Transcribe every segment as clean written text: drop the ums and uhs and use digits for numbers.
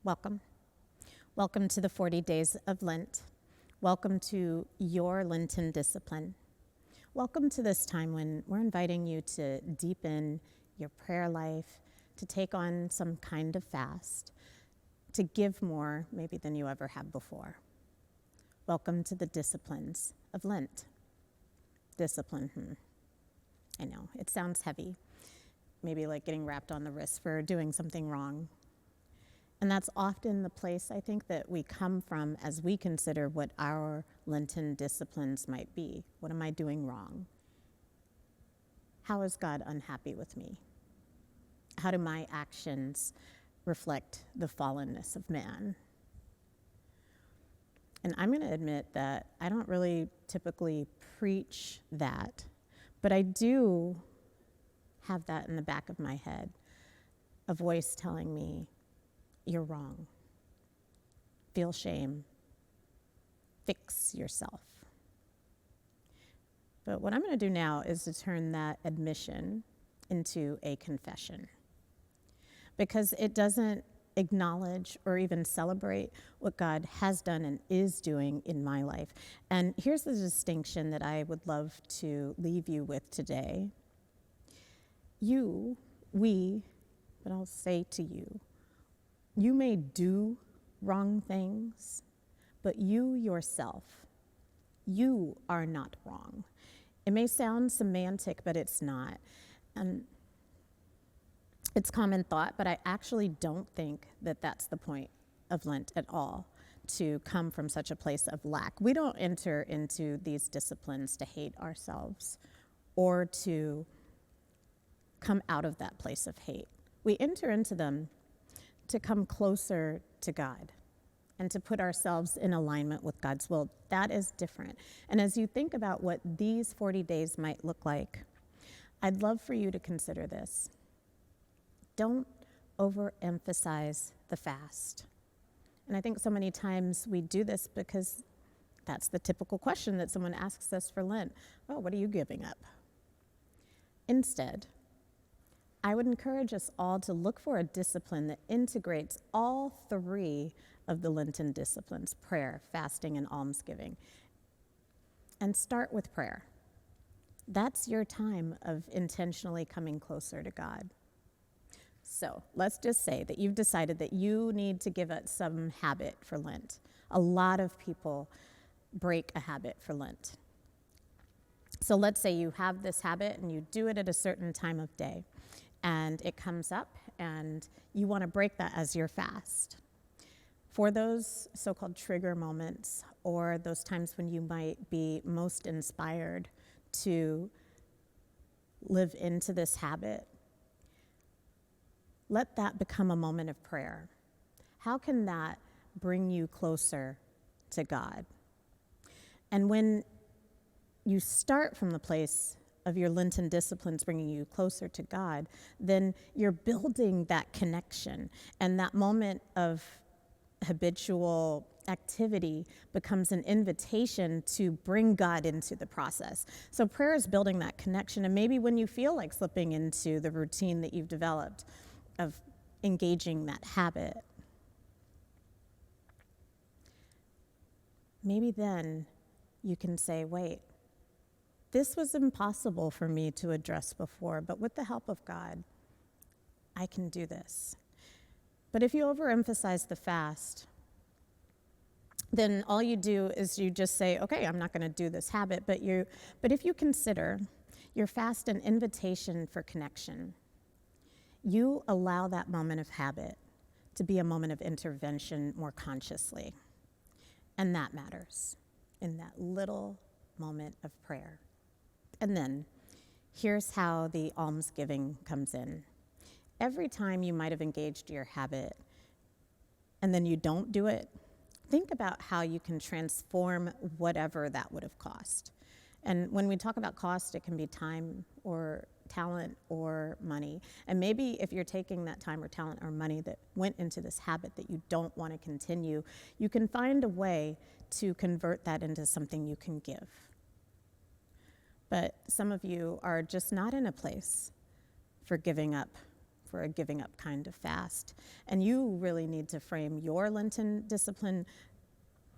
Welcome. Welcome to the 40 days of Lent. Welcome to your Lenten discipline. Welcome to this time when we're inviting you to deepen your prayer life, to take on some kind of fast, to give more maybe than you ever have before. Welcome to the disciplines of Lent. Discipline, I know, it sounds heavy. Maybe like getting wrapped on the wrist for doing something wrong. And that's often the place, I think, that we come from as we consider what our Lenten disciplines might be. What am I doing wrong? How is God unhappy with me? How do my actions reflect the fallenness of man? And I'm going to admit that I don't really typically preach that, but I do have that in the back of my head, a voice telling me, you're wrong. Feel shame. Fix yourself. But what I'm going to do now is to turn that admission into a confession, because it doesn't acknowledge or even celebrate what God has done and is doing in my life. And here's the distinction that I would love to leave you with today. But I'll say to you, you may do wrong things, but you yourself, you are not wrong. It may sound semantic, but it's not. And it's common thought, but I actually don't think that that's the point of Lent at all, to come from such a place of lack. We don't enter into these disciplines to hate ourselves or to come out of that place of hate. We enter into them to come closer to God and to put ourselves in alignment with God's will. That is different. And as you think about what these 40 days might look like, I'd love for you to consider this. Don't overemphasize the fast. And I think so many times we do this because that's the typical question that someone asks us for Lent. Oh, what are you giving up? Instead, I would encourage us all to look for a discipline that integrates all three of the Lenten disciplines: prayer, fasting, and almsgiving. And start with prayer. That's your time of intentionally coming closer to God. So let's just say that you've decided that you need to give up some habit for Lent. A lot of people break a habit for Lent. So let's say you have this habit and you do it at a certain time of day, and it comes up and you want to break that as your fast. For those so-called trigger moments, or those times when you might be most inspired to live into this habit, let that become a moment of prayer. How can that bring you closer to God? And when you start from the place of your Lenten disciplines bringing you closer to God, then you're building that connection, and that moment of habitual activity becomes an invitation to bring God into the process. So prayer is building that connection, and maybe when you feel like slipping into the routine that you've developed of engaging that habit, maybe then you can say, wait, this was impossible for me to address before, but with the help of God, I can do this. But if you overemphasize the fast, then all you do is you just say, okay, I'm not going to do this habit, but if you consider your fast an invitation for connection, you allow that moment of habit to be a moment of intervention more consciously. And that matters in that little moment of prayer. And then here's how the almsgiving comes in. Every time you might have engaged your habit and then you don't do it, think about how you can transform whatever that would have cost. And when we talk about cost, it can be time or talent or money. And maybe if you're taking that time or talent or money that went into this habit that you don't want to continue, you can find a way to convert that into something you can give. But some of you are just not in a place for giving up for a giving up kind of fast. And you really need to frame your Lenten discipline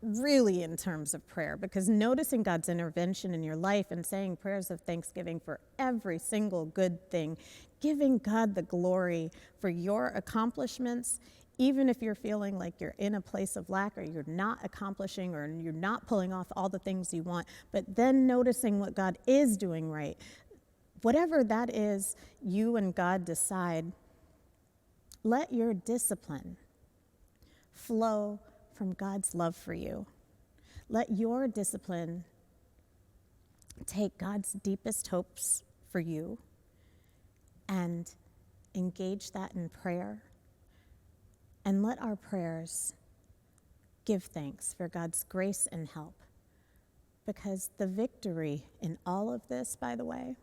really in terms of prayer, because noticing God's intervention in your life and saying prayers of thanksgiving for every single good thing, giving God the glory for your accomplishments, even if you're feeling like you're in a place of lack or you're not accomplishing or you're not pulling off all the things you want, but then noticing what God is doing right. Whatever that is, you and God decide. Let your discipline flow from God's love for you. Let your discipline take God's deepest hopes for you and engage that in prayer. And let our prayers give thanks for God's grace and help. Because the victory in all of this, by the way,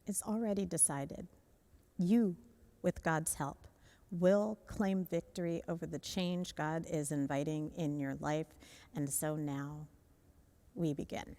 is already decided. You, with God's help, will claim victory over the change God is inviting in your life. And so now we begin.